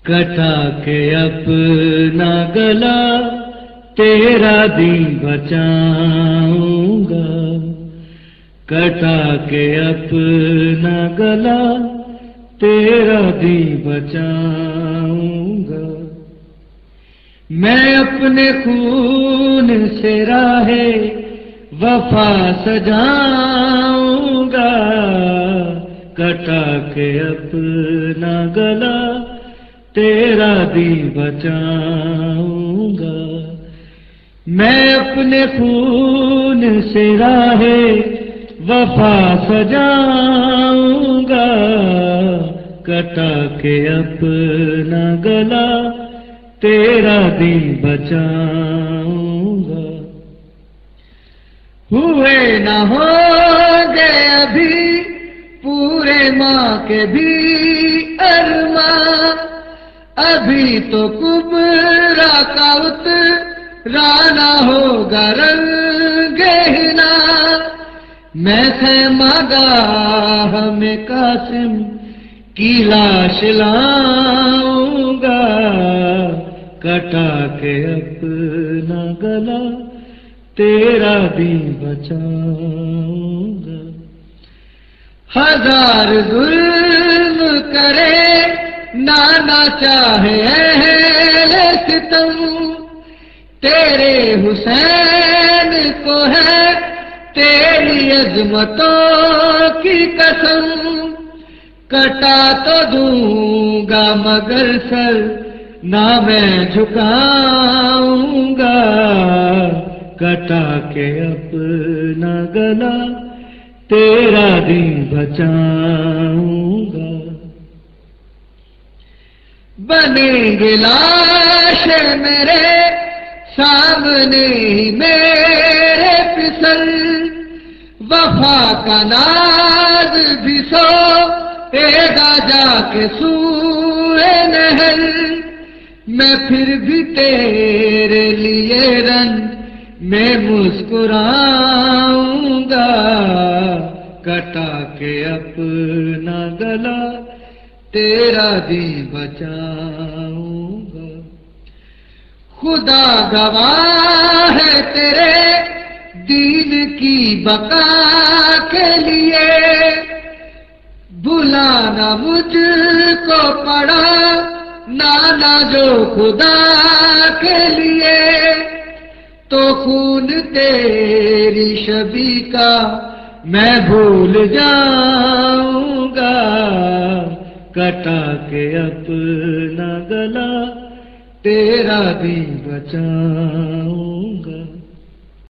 کٹا کے اپنا گلا تیرا دین بچاؤں گا، کٹا کے اپنا گلا تیرا دین بچاؤں گا۔ میں اپنے خون سے راہ وفا سجاؤں گا، کٹا کے اپنا گلا تیرا دین بچاؤں گا۔ میں اپنے خون سے راہ وفا سجاؤں گا، کٹا کے اپنا گلا تیرا دین بچاؤں گا۔ ہوئے نہ ہوں گے ابھی پورے ماں کے بھی ارماں، ابھی تو کبرا کا اترانا ہوگا رنگ ہنا۔ میں خیمہ گاہ میں قاسم کی لاش لاؤں گا، کٹا کے اپنا گلا تیرا دین بچاؤں گا۔ ہزار ظلم کرے نانا چاہے اہل ستم، تیرے حسین کو ہے تیری عظمتوں کی قسم، کٹا تو دوں گا مگر سر نہ میں جھکاؤں گا، کٹا کے اپنا گلا تیرا دین بچاؤں گا۔ بنیں گے لاش میرے سامنے ہی میرے پسل، وفا کا ناز بھی سو گا جا کے سوئے نہر، میں پھر بھی تیرے لیے رن میں مسکراؤں گا، کٹا کے اپنا گلا تیرا دین بچاؤں گا۔ خدا گواہ ہے تیرے دین کی بقا کے لیے، بھلانا مجھ کو پڑا نانا جو خدا کے لیے، تو خون تیری شبی کا میں بھول جاؤں گا، کٹا کے اپنا گلا تیرا دین بچاؤں